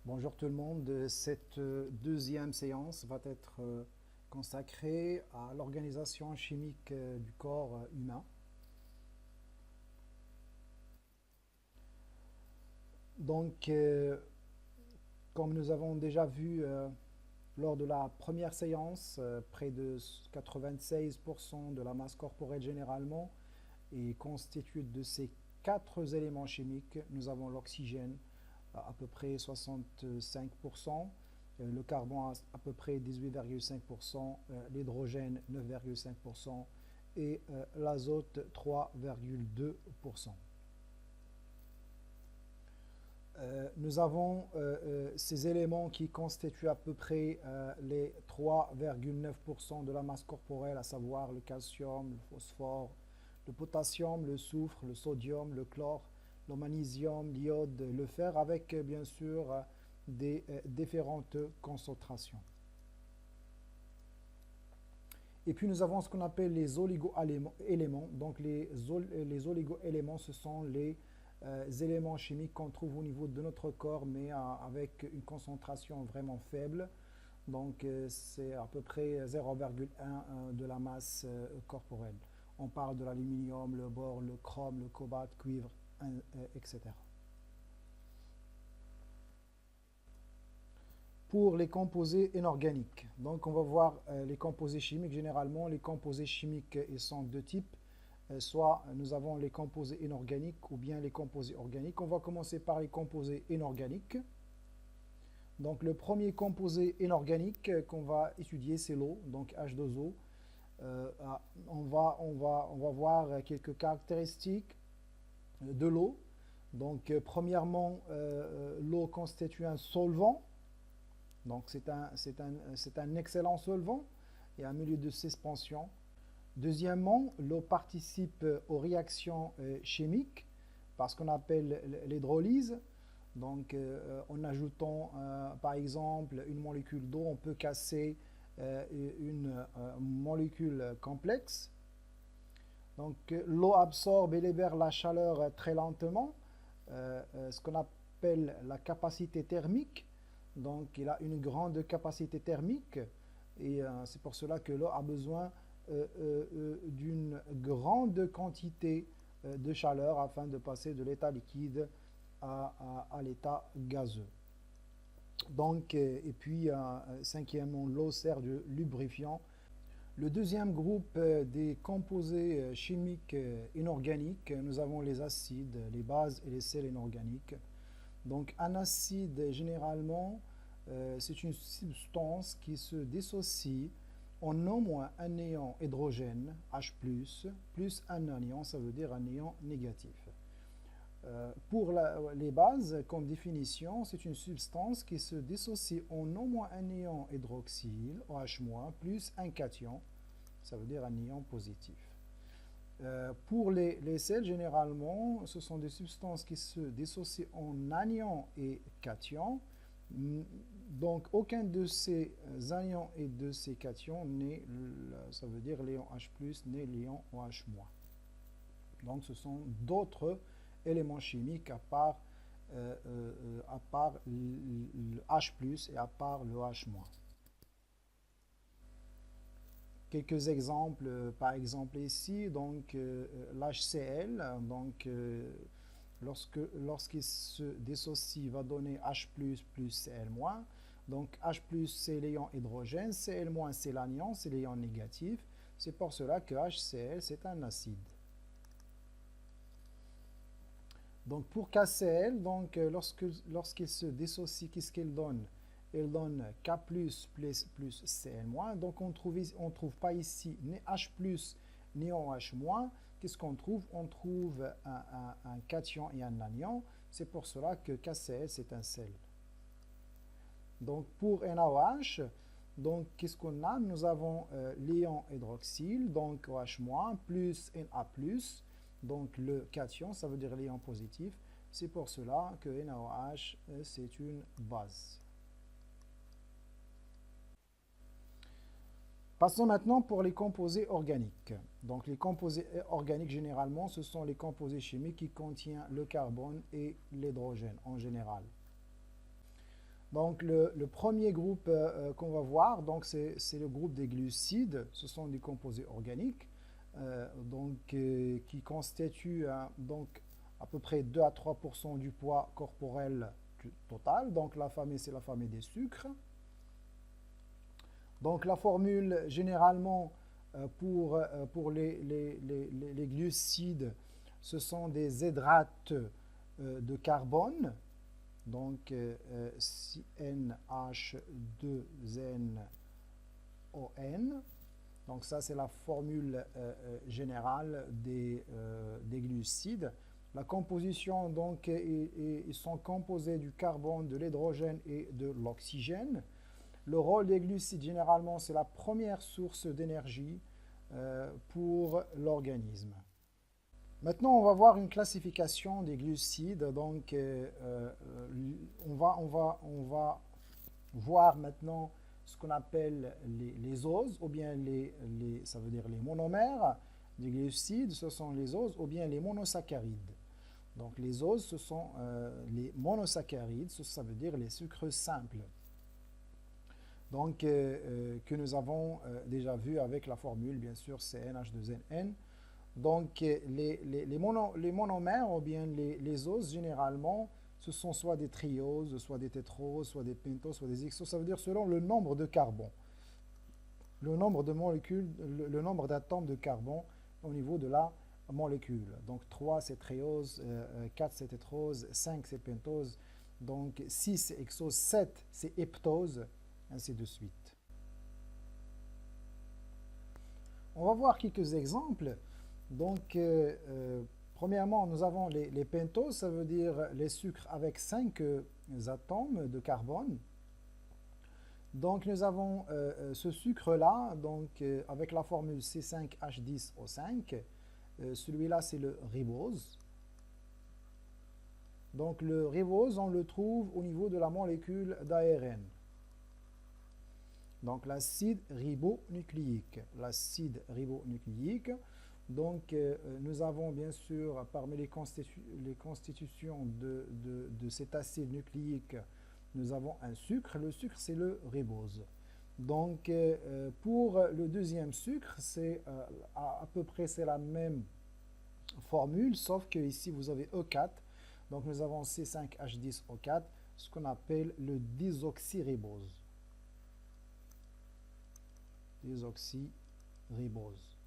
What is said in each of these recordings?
Bonjour tout le monde, cette deuxième séance va être consacrée à l'organisation chimique du corps humain. Donc, comme nous avons déjà vu lors de la première séance, près de 96% de la masse corporelle généralement est constituée de ces quatre éléments chimiques. Nous avons l'oxygène, à peu près 65%, le carbone à peu près 18,5%, l'hydrogène 9,5% et l'azote 3,2%. Nous avons ces éléments qui constituent à peu près les 3,9% de la masse corporelle, à savoir le calcium, le phosphore, le potassium, le soufre, le sodium, le chlore, le magnésium, l'iode, le fer, avec bien sûr des différentes concentrations. Et puis nous avons ce qu'on appelle les oligo-éléments. Donc les oligo-éléments, ce sont les éléments chimiques qu'on trouve au niveau de notre corps, mais avec une concentration vraiment faible. Donc c'est à peu près 0,1 de la masse corporelle. On parle de l'aluminium, le bore, le chrome, le cobalt, cuivre, etc. Pour les composés inorganiques, donc on va voir les composés chimiques. Généralement, les composés chimiques ils sont de deux types. Soit nous avons les composés inorganiques ou bien les composés organiques. On va commencer par les composés inorganiques. Donc le premier composé inorganique qu'on va étudier, c'est l'eau, donc H2O. On va voir quelques caractéristiques de l'eau. Donc premièrement, l'eau constitue un solvant. Donc c'est un excellent solvant et un milieu de suspension. Deuxièmement, l'eau participe aux réactions chimiques par ce qu'on appelle l'hydrolyse. Donc en ajoutant par exemple une molécule d'eau, on peut casser une molécule complexe. Donc l'eau absorbe et libère la chaleur très lentement, ce qu'on appelle la capacité thermique. Donc il a une grande capacité thermique et c'est pour cela que l'eau a besoin d'une grande quantité de chaleur afin de passer de l'état liquide à l'état gazeux. Donc, et puis, cinquièmement, l'eau sert de lubrifiant. Le deuxième groupe des composés chimiques inorganiques, nous avons les acides, les bases et les sels inorganiques. Donc, un acide, généralement, c'est une substance qui se dissocie en au moins un néon hydrogène, H+, plus un anion, ça veut dire un néon négatif. Pour les bases, comme définition, c'est une substance qui se dissocie en au moins un néon hydroxyle, OH-, plus un cation, ça veut dire un néon positif. Pour les sels, généralement, ce sont des substances qui se dissocient en anion et cation. Donc, aucun de ces anions et de ces cations n'est, ça veut dire léon H+, n'est léon OH-. Donc, ce sont d'autres éléments chimiques à part le H+, et à part le OH-. Quelques exemples, par exemple ici, donc l'HCl, donc lorsqu'il se dissocie, va donner H+, plus Cl-. Donc H+, c'est l'ion hydrogène, Cl-, c'est l'anion, c'est l'ion négatif. C'est pour cela que HCl, c'est un acide. Donc pour KCl, donc lorsqu'il se dissocie, qu'est-ce qu'il donne? Il donne K+, plus Cl-. Donc on trouve pas ici ni H+, ni OH-. Qu'est-ce qu'on trouve? On trouve un cation et un anion. C'est pour cela que KCl, c'est un sel. Donc pour NaOH, donc qu'est-ce qu'on a? Nous avons l'ion hydroxyle, donc OH-, plus Na+, donc le cation, ça veut dire l'ion positif. C'est pour cela que NaOH, c'est une base. Passons maintenant pour les composés organiques. Donc les composés organiques, généralement, ce sont les composés chimiques qui contiennent le carbone et l'hydrogène en général. Donc le premier groupe qu'on va voir, donc c'est le groupe des glucides. Ce sont des composés organiques qui constituent donc à peu près 2 à 3% du poids corporel total. Donc la famille, c'est la famille des sucres. Donc la formule généralement pour les glucides, ce sont des hydrates de carbone. Donc CnH2nON. Donc ça c'est la formule générale des glucides. La composition, donc, ils sont composés du carbone, de l'hydrogène et de l'oxygène. Le rôle des glucides, généralement, c'est la première source d'énergie pour l'organisme. Maintenant, on va voir une classification des glucides. Donc, on va voir maintenant ce qu'on appelle les oses, ou bien ça veut dire les monomères des glucides, ce sont les oses, ou bien les monosaccharides. Donc, les oses, ce sont les monosaccharides, ça veut dire les sucres simples. Donc, que nous avons déjà vu avec la formule, bien sûr, CnH2nN. Donc, les monomères, ou bien les oses, généralement, ce sont soit des trioses, soit des tétroses, soit des pentoses, soit des hexoses. Ça veut dire selon le nombre de carbone, le nombre de molécules, le nombre d'atomes de carbone au niveau de la molécule. Donc, 3, c'est triose, 4, c'est tétrose, 5, c'est pentose, donc 6, c'est hexose, 7, c'est heptose, ainsi de suite. On va voir quelques exemples. Donc, premièrement, nous avons les pentoses, ça veut dire les sucres avec 5 atomes de carbone. Donc, nous avons ce sucre-là, donc avec la formule C5H10O5. Celui-là, c'est le ribose. Donc, le ribose, on le trouve au niveau de la molécule d'ARN. Donc, l'acide ribonucléique. L'acide ribonucléique. Donc, nous avons bien sûr, parmi les constitutions de cet acide nucléique, nous avons un sucre. Le sucre, c'est le ribose. Donc, pour le deuxième sucre, c'est à peu près c'est la même formule, sauf que ici, vous avez E4. Donc, nous avons C5H10O4, ce qu'on appelle le désoxyribose. Désoxyribose.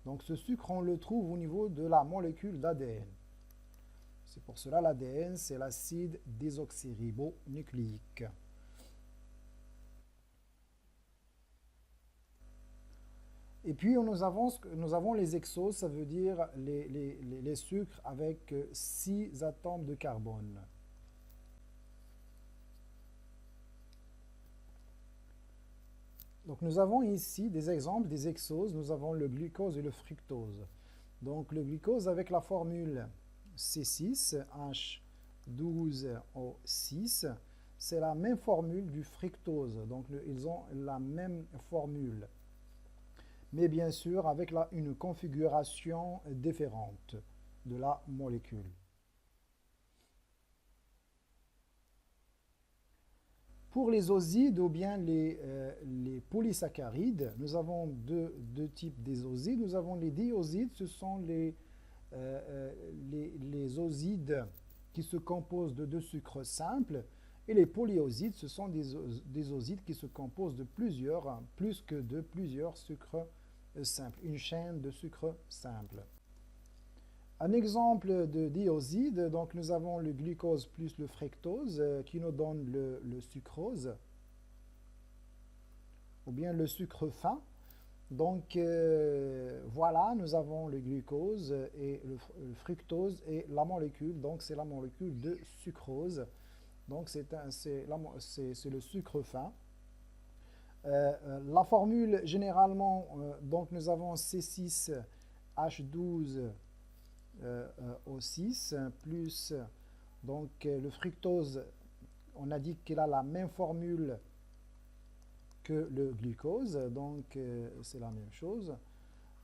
Donc ce sucre, on le trouve au niveau de la molécule d'ADN. C'est pour cela l'ADN, c'est l'acide désoxyribonucléique. Et puis nous avons les hexoses, ça veut dire les sucres avec 6 atomes de carbone. Donc nous avons ici des exemples des hexoses. Nous avons le glucose et le fructose. Donc le glucose avec la formule C6H12O6, c'est la même formule du fructose. Donc ils ont la même formule. Mais bien sûr avec une configuration différente de la molécule. Pour les osides ou bien les polysaccharides, nous avons deux types d'osides. Nous avons les diosides, ce sont les osides qui se composent de 2 sucres simples. Et les polyosides, ce sont des osides qui se composent de plusieurs sucres simples, une chaîne de sucres simples. Un exemple de dioside, donc nous avons le glucose plus le fructose qui nous donne le sucrose, ou bien le sucre fin. Donc voilà, nous avons le glucose et le fructose et la molécule, donc c'est la molécule de sucrose. Donc c'est le sucre fin. La formule généralement, donc nous avons C6H12 O6 plus donc le fructose, on a dit qu'il a la même formule que le glucose, donc c'est la même chose.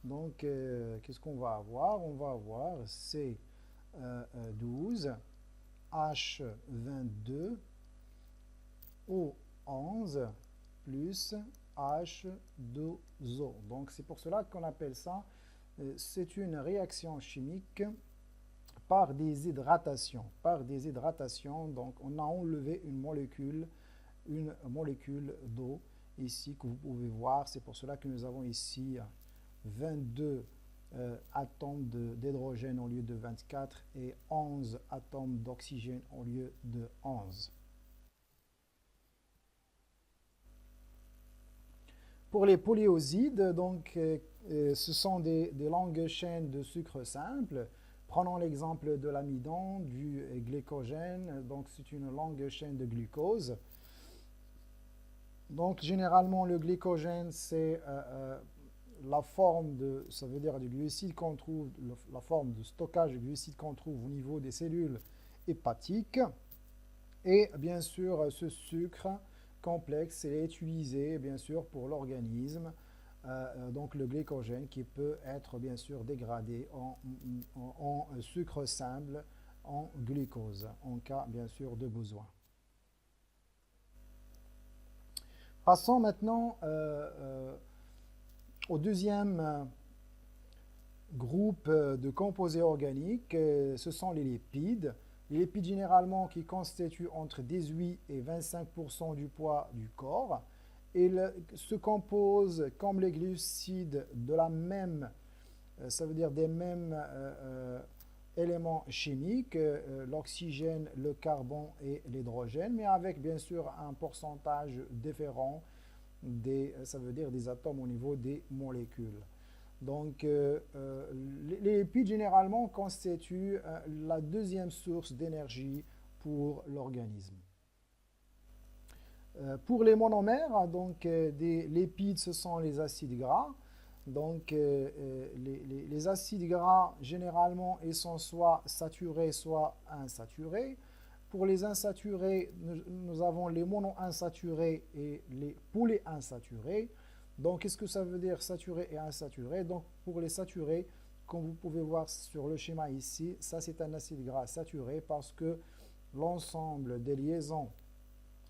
Donc qu'est-ce qu'on va avoir? On va avoir C12H22 O11 plus H2O. Donc c'est pour cela qu'on appelle ça, c'est une réaction chimique par déshydratation. Par déshydratation, donc on a enlevé une molécule d'eau ici que vous pouvez voir. C'est pour cela que nous avons ici 22 atomes d'hydrogène au lieu de 24 et 11 atomes d'oxygène au lieu de 11. Pour les polyosides, donc, ce sont des longues chaînes de sucre simple. Prenons l'exemple de l'amidon, du glycogène, donc c'est une longue chaîne de glucose. Donc généralement le glycogène c'est la forme de, ça veut dire du glucide qu'on trouve, la forme de stockage de glucides qu'on trouve au niveau des cellules hépatiques. Et bien sûr ce sucre complexe est utilisé bien sûr pour l'organisme. Donc le glycogène qui peut être bien sûr dégradé en sucre simple, en glucose, en cas bien sûr de besoin. Passons maintenant au deuxième groupe de composés organiques, ce sont les lipides. Les lipides généralement qui constituent entre 18 et 25% du poids du corps. Ils se composent comme les glucides de la même, ça veut dire des mêmes éléments chimiques, l'oxygène, le carbone et l'hydrogène, mais avec bien sûr un pourcentage différent ça veut dire des atomes au niveau des molécules. Donc les lipides généralement constituent la deuxième source d'énergie pour l'organisme. Pour les monomères, donc des lipides, ce sont les acides gras. Donc les acides gras, généralement, ils sont soit saturés, soit insaturés. Pour les insaturés, nous avons les monoinsaturés et les polyinsaturés. Donc, qu'est-ce que ça veut dire saturé et insaturé? Donc, pour les saturés, comme vous pouvez voir sur le schéma ici, ça c'est un acide gras saturé parce que l'ensemble des liaisons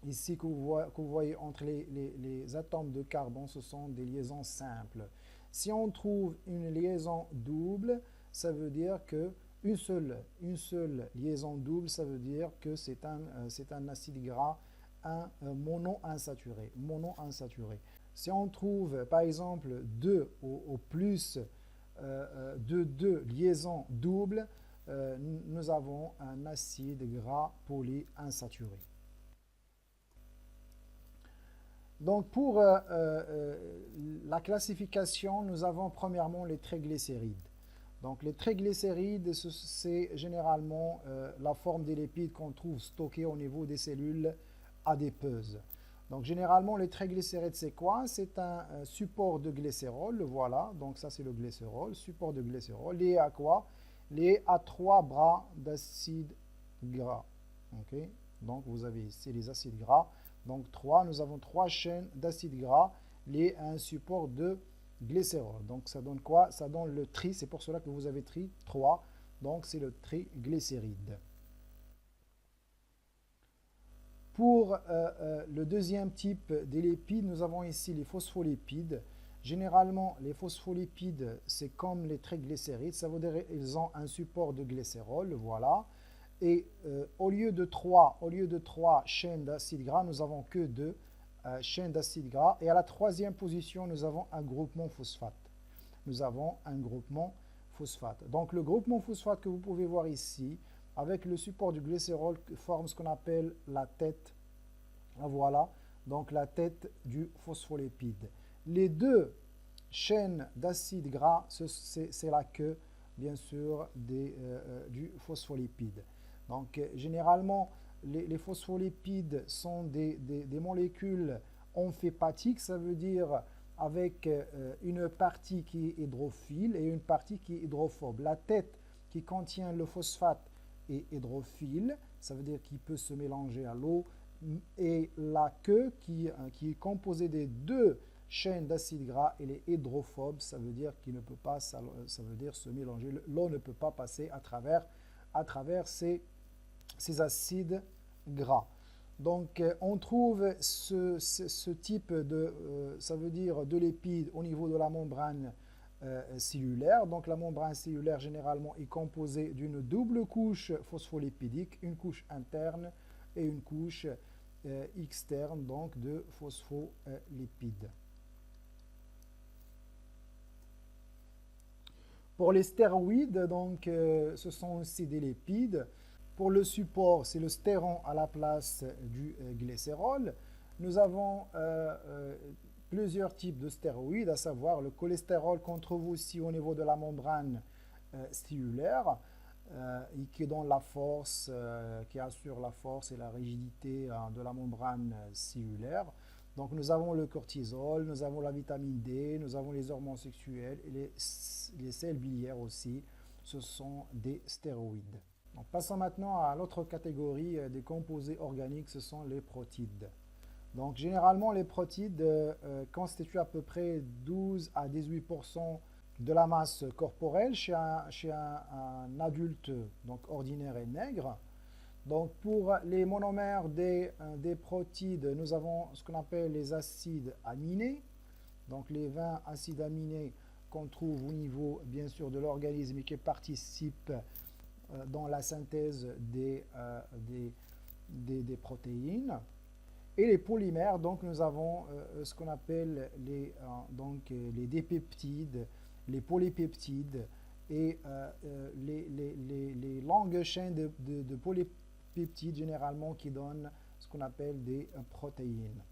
ici que vous voyez entre les atomes de carbone, ce sont des liaisons simples. Si on trouve une liaison double, ça veut dire que une seule liaison double, ça veut dire que c'est un acide gras monoinsaturé. Si on trouve par exemple deux ou plus de deux liaisons doubles, nous avons un acide gras polyinsaturé. Donc pour la classification, nous avons premièrement les triglycérides. Donc les triglycérides, c'est généralement la forme des lipides qu'on trouve stockés au niveau des cellules adipeuses. Donc généralement les triglycérides c'est quoi? C'est un support de glycérol, voilà, donc ça c'est le glycérol, support de glycérol, lié à quoi? Lié à 3 bras d'acides gras. Okay? Donc vous avez ici les acides gras, donc nous avons 3 chaînes d'acides gras liées à un support de glycérol. Donc ça donne quoi? Ça donne le tri, c'est pour cela que vous avez 3, donc c'est le triglycéride. Pour le deuxième type des lipides, nous avons ici les phospholipides. Généralement, les phospholipides, c'est comme les triglycérides, ça veut dire qu'ils ont un support de glycérol, voilà. Et au lieu de 3 chaînes d'acides gras, nous avons que 2 chaînes d'acides gras. Et à la troisième position, nous avons un groupement phosphate. Donc le groupement phosphate que vous pouvez voir ici, avec le support du glycérol, forme ce qu'on appelle la tête. Voilà, donc la tête du phospholipide. Les 2 chaînes d'acides gras, c'est la queue, bien sûr, du phospholipide. Donc généralement, les phospholipides sont des molécules amphipathiques, ça veut dire avec une partie qui est hydrophile et une partie qui est hydrophobe. La tête qui contient le phosphate est hydrophile, ça veut dire qu'il peut se mélanger à l'eau, et la queue qui est composée des 2 chaînes d'acides gras, elle est hydrophobe, ça veut dire qu'il ne peut pas, ça veut dire se mélanger, l'eau ne peut pas passer à travers ces acides gras. Donc, on trouve ce type de, ça veut dire de lipide au niveau de la membrane cellulaire. Donc, la membrane cellulaire, généralement, est composée d'une double couche phospholipidique, une couche interne et une couche externe, donc de phospholipides. Pour les stéroïdes, donc, ce sont aussi des lipides. Pour le support, c'est le stéron à la place du glycérol. Nous avons plusieurs types de stéroïdes, à savoir le cholestérol qu'on trouve aussi au niveau de la membrane cellulaire et qui donne la force, qui assure la force et la rigidité de la membrane cellulaire. Donc nous avons le cortisol, nous avons la vitamine D, nous avons les hormones sexuelles et les sels biliaires aussi. Ce sont des stéroïdes. Donc, passons maintenant à l'autre catégorie des composés organiques, ce sont les protides. Donc généralement les protides constituent à peu près 12 à 18% de la masse corporelle chez un adulte donc ordinaire et maigre. Donc pour les monomères des protides, nous avons ce qu'on appelle les acides aminés. Donc les 20 acides aminés qu'on trouve au niveau bien sûr de l'organisme et qui participent dans la synthèse des protéines. Et les polymères, donc nous avons ce qu'on appelle les dipeptides, les polypeptides et les longues chaînes de polypeptides généralement qui donnent ce qu'on appelle des protéines.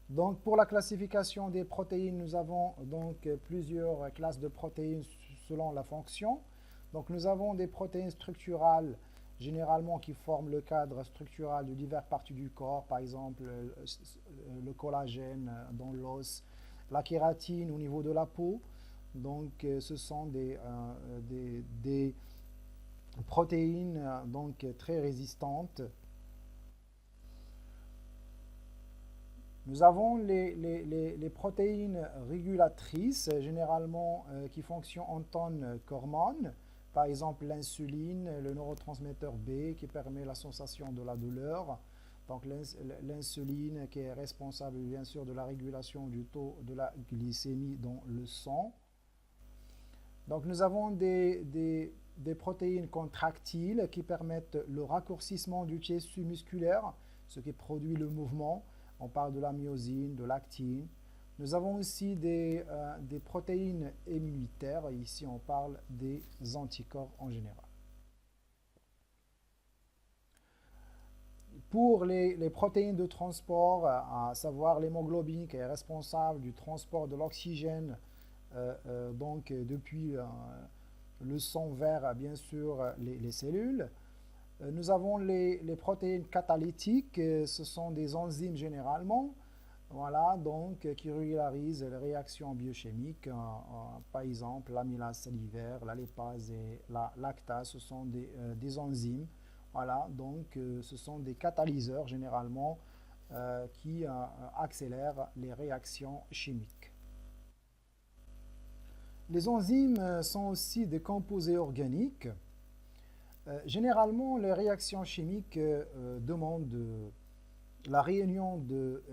Donc pour la classification des protéines, nous avons donc plusieurs classes de protéines selon la fonction. Donc nous avons des protéines structurales généralement qui forment le cadre structural de diverses parties du corps, par exemple le collagène dans l'os, la kératine au niveau de la peau. Donc ce sont des protéines donc très résistantes. Nous avons les protéines régulatrices, généralement qui fonctionnent en tonnes qu'hormones. Par exemple, l'insuline, le neurotransmetteur B qui permet la sensation de la douleur. Donc l'insuline qui est responsable bien sûr de la régulation du taux de la glycémie dans le sang. Donc nous avons des protéines contractiles qui permettent le raccourcissement du tissu musculaire, ce qui produit le mouvement. On parle de la myosine, de l'actine. Nous avons aussi des protéines immunitaires. Ici, on parle des anticorps en général. Pour les protéines de transport, à savoir l'hémoglobine qui est responsable du transport de l'oxygène donc depuis le sang vers bien sûr les cellules. Nous avons les protéines catalytiques, ce sont des enzymes généralement, voilà, donc qui régularisent les réactions biochimiques, par exemple l'amylase salivaire, la lipase et la lactase, ce sont des enzymes, voilà, donc ce sont des catalyseurs généralement qui accélèrent les réactions chimiques. Les enzymes sont aussi des composés organiques. Généralement, les réactions chimiques demandent la réunion de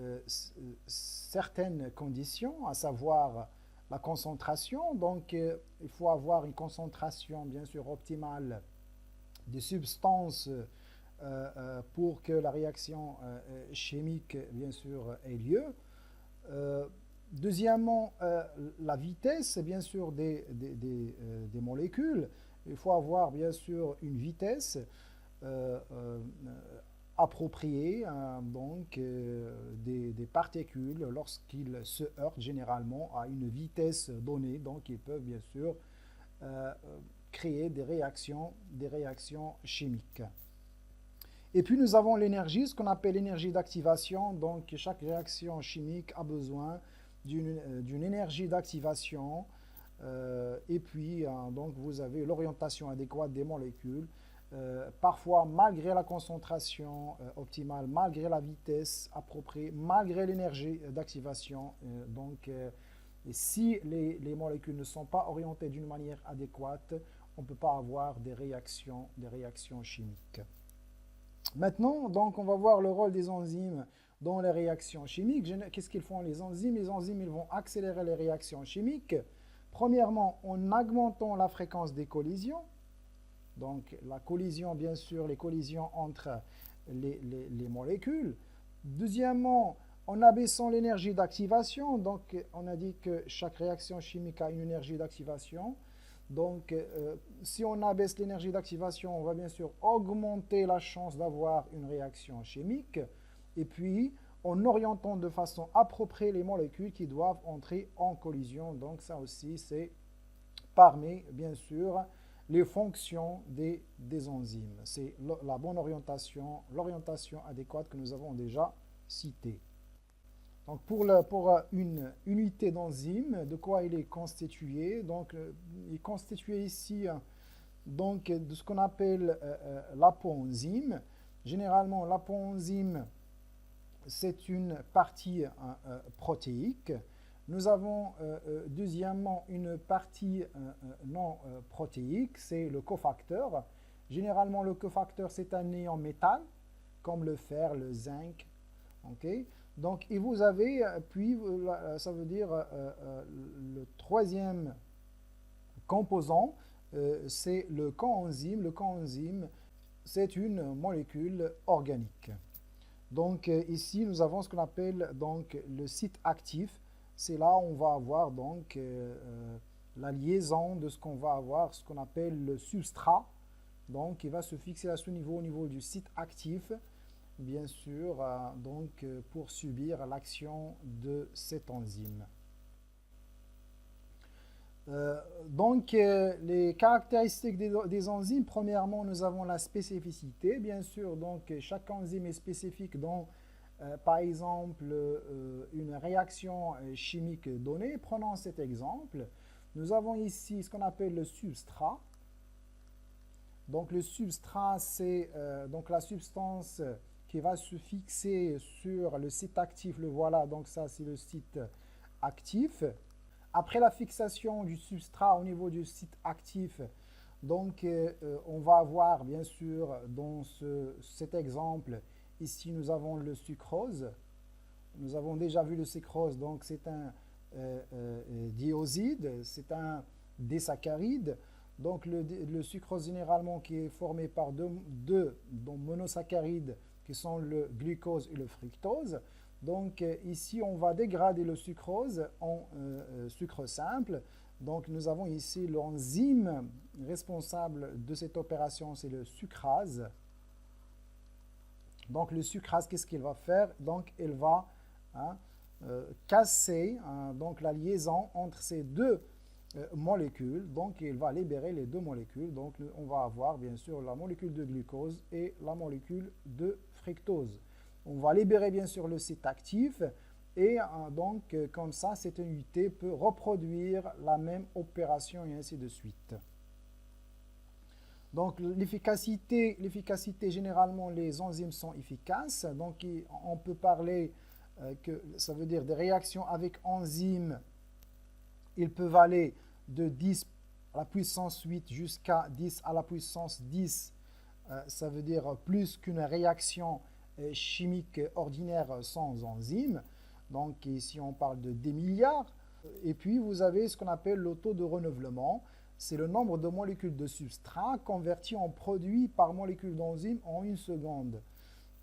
certaines conditions, à savoir la concentration. Donc, il faut avoir une concentration, bien sûr, optimale des substances pour que la réaction chimique, bien sûr, ait lieu. Deuxièmement, la vitesse, bien sûr, des molécules. Il faut avoir bien sûr une vitesse appropriée donc, des particules lorsqu'ils se heurtent généralement à une vitesse donnée. Donc ils peuvent bien sûr créer des réactions chimiques. Et puis nous avons l'énergie, ce qu'on appelle l'énergie d'activation. Donc chaque réaction chimique a besoin d'une énergie d'activation. Et puis, donc, vous avez l'orientation adéquate des molécules. Parfois, malgré la concentration optimale, malgré la vitesse appropriée, malgré l'énergie d'activation, donc, si les molécules ne sont pas orientées d'une manière adéquate, on ne peut pas avoir des réactions chimiques. Maintenant, donc, on va voir le rôle des enzymes dans les réactions chimiques. Qu'est-ce qu'ils font les enzymes? Les enzymes, ils vont accélérer les réactions chimiques. Premièrement, en augmentant la fréquence des collisions. Donc, la collision, bien sûr, les collisions entre les molécules. Deuxièmement, en abaissant l'énergie d'activation. Donc, on a dit que chaque réaction chimique a une énergie d'activation. Donc, si on abaisse l'énergie d'activation, on va bien sûr augmenter la chance d'avoir une réaction chimique. Et puis, en orientant de façon appropriée les molécules qui doivent entrer en collision. Donc, ça aussi, c'est parmi, bien sûr, les fonctions des enzymes. C'est la bonne orientation, l'orientation adéquate que nous avons déjà citée. Donc pour une unité d'enzyme, de quoi il est constitué? Donc il est constitué ici donc, de ce qu'on appelle l'apoenzyme. Généralement, l'apoenzyme, c'est une partie protéique. Nous avons deuxièmement une partie non protéique, c'est le cofacteur. Généralement, le cofacteur, c'est un ion métal, comme le fer, le zinc. Okay? Donc, et vous avez, puis, ça veut dire le troisième composant, c'est le coenzyme. Le coenzyme, c'est une molécule organique. Donc, ici, nous avons ce qu'on appelle donc, le site actif. C'est là où on va avoir donc, la liaison de ce qu'on va avoir, ce qu'on appelle le substrat. Donc, il va se fixer à ce niveau, au niveau du site actif, bien sûr, donc, pour subir l'action de cette enzyme. Donc, les caractéristiques des enzymes, premièrement, nous avons la spécificité, bien sûr. Donc, chaque enzyme est spécifique dans, par exemple, une réaction chimique donnée. Prenons cet exemple. Nous avons ici ce qu'on appelle le substrat. Donc, le substrat, c'est donc la substance qui va se fixer sur le site actif. Le voilà, donc ça, c'est le site actif. Après la fixation du substrat au niveau du site actif, donc on va avoir bien sûr dans cet exemple, ici nous avons le sucrose. Nous avons déjà vu le sucrose, donc c'est un dioside, c'est un désaccharide. Donc le sucrose généralement qui est formé par deux monosaccharides qui sont le glucose et le fructose. Donc ici, on va dégrader le sucrose en sucre simple. Donc nous avons ici l'enzyme responsable de cette opération, c'est le sucrase. Donc le sucrase, qu'est-ce qu'il va faire? Donc il va casser donc, la liaison entre ces deux molécules. Donc il va libérer les deux molécules. Donc on va avoir bien sûr la molécule de glucose et la molécule de fructose. On va libérer bien sûr le site actif et donc comme ça, cette unité peut reproduire la même opération et ainsi de suite. Donc l'efficacité, généralement les enzymes sont efficaces. Donc on peut parler que ça veut dire des réactions avec enzymes, ils peuvent aller de 10 à la puissance 8 jusqu'à 10 à la puissance 10. Ça veut dire plus qu'une réaction chimique ordinaire sans enzyme. Donc ici on parle de des milliards. Et puis vous avez ce qu'on appelle le taux de renouvellement. C'est le nombre de molécules de substrat converties en produits par molécule d'enzyme en une seconde.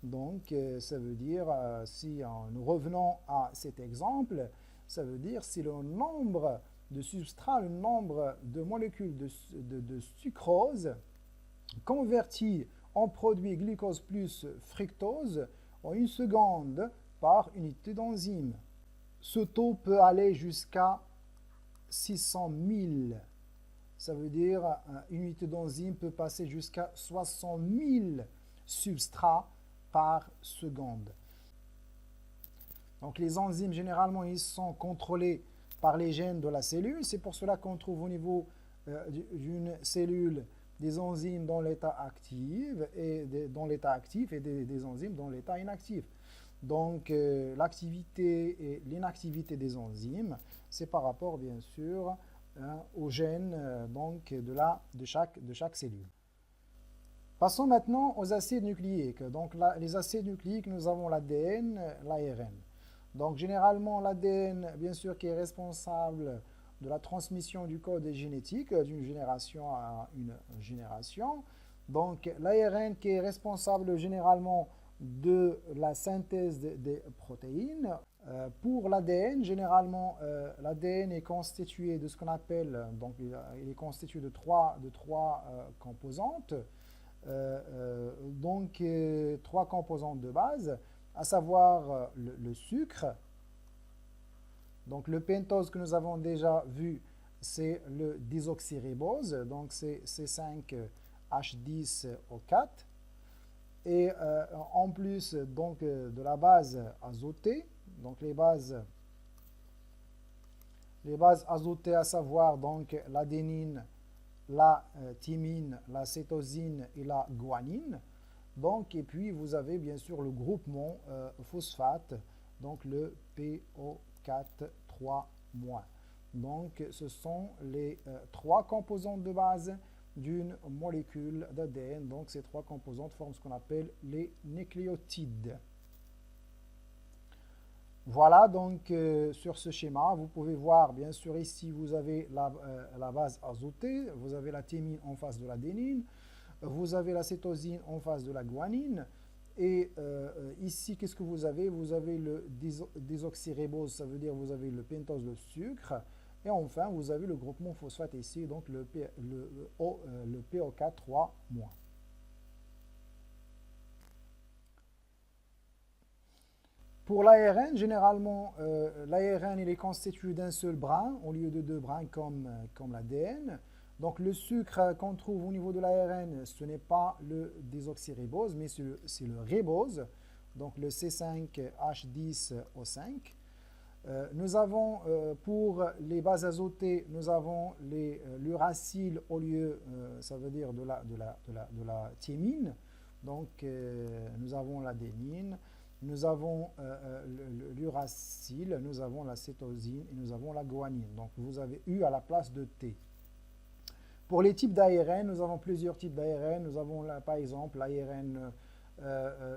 Donc ça veut dire, si nous revenons à cet exemple, ça veut dire si le nombre de substrats, le nombre de molécules de sucrose converties en produit glucose plus fructose en une seconde par unité d'enzyme. Ce taux peut aller jusqu'à 600 000. Ça veut dire une unité d'enzyme peut passer jusqu'à 60 000 substrats par seconde. Donc les enzymes, généralement, ils sont contrôlés par les gènes de la cellule. C'est pour cela qu'on trouve au niveau d'une cellule des enzymes dans l'état actif et des enzymes dans l'état inactif. Donc l'activité et l'inactivité des enzymes, c'est par rapport bien sûr aux gènes donc, de chaque cellule. Passons maintenant aux acides nucléiques. Donc les acides nucléiques, nous avons l'ADN, l'ARN. Donc généralement l'ADN, bien sûr, qui est responsable de la transmission du code génétique d'une génération à une génération. Donc l'ARN qui est responsable généralement de la synthèse des protéines. Pour l'ADN, généralement, l'ADN est constitué de ce qu'on appelle, donc il est constitué de trois composantes. Trois composantes de base, à savoir le sucre. Donc le pentose que nous avons déjà vu, c'est le désoxyribose, donc c'est C5H10O4. Et en plus donc, de la base azotée, donc les bases azotées, à savoir donc l'adénine, la thymine, la cétosine et la guanine. Donc, et puis vous avez bien sûr le groupement phosphate, donc le PO4-3-. Donc ce sont les trois composantes de base d'une molécule d'ADN. Donc ces trois composantes forment ce qu'on appelle les nucléotides. Voilà donc sur ce schéma, vous pouvez voir bien sûr ici vous avez la base azotée, vous avez la thymine en face de l'adénine, vous avez la cétosine en face de la guanine, et ici qu'est-ce que vous avez? Vous avez le désoxyribose, ça veut dire vous avez le pentose, le sucre, et enfin vous avez le groupement phosphate ici, donc le PO4-3-. Pour l'ARN, généralement, l'ARN il est constitué d'un seul brin au lieu de deux brins comme l'ADN. Donc le sucre qu'on trouve au niveau de l'ARN, ce n'est pas le désoxyribose, mais c'est le ribose, donc le C5H10O5. Nous avons, pour les bases azotées, nous avons l'uracile au lieu, ça veut dire de la thymine. Donc nous avons l'adénine. Nous avons l'uracile, nous avons la cétosine et nous avons la guanine. Donc vous avez U à la place de T. Pour les types d'ARN, nous avons plusieurs types d'ARN. Nous avons là, par exemple l'ARN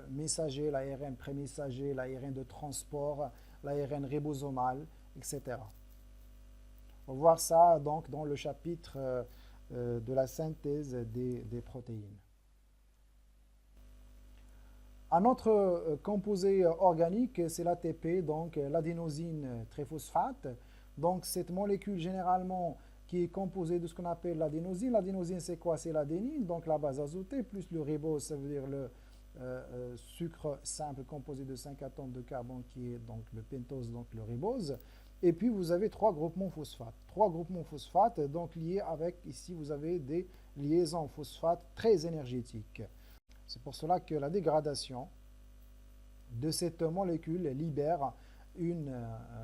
messager, l'ARN prémessager, l'ARN de transport, l'ARN ribosomal, etc. On va voir ça donc dans le chapitre de la synthèse des protéines. Un autre composé organique, c'est l'ATP, donc l'adénosine triphosphate. Donc cette molécule généralement qui est composée de ce qu'on appelle l'adénosine. L'adénosine c'est quoi? C'est l'adénine, donc la base azotée, plus le ribose, ça veut dire le sucre simple composé de 5 atomes de carbone qui est donc le pentose, donc le ribose. Et puis vous avez trois groupements phosphates. Trois groupements phosphates, donc liés avec, ici vous avez des liaisons phosphates très énergétiques. C'est pour cela que la dégradation de cette molécule libère une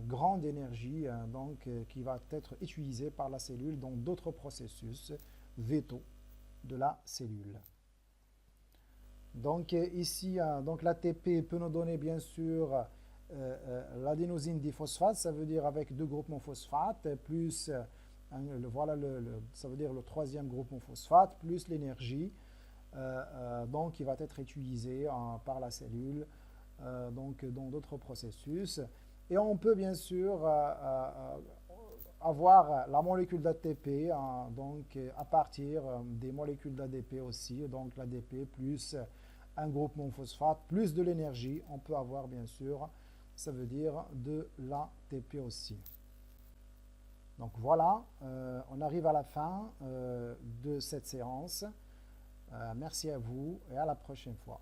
grande énergie qui va être utilisée par la cellule dans d'autres processus vitaux de la cellule. Donc ici, l'ATP peut nous donner bien sûr l'adénosine diphosphate, ça veut dire avec deux groupements phosphates, plus ça veut dire le troisième groupement phosphate, plus l'énergie. Donc qui va être utilisé par la cellule donc dans d'autres processus. Et on peut bien sûr avoir la molécule d'ATP donc à partir des molécules d'ADP aussi, donc l'ADP plus un groupement phosphate, plus de l'énergie, on peut avoir bien sûr, ça veut dire de l'ATP aussi. Donc voilà, on arrive à la fin de cette séance. Merci à vous et à la prochaine fois.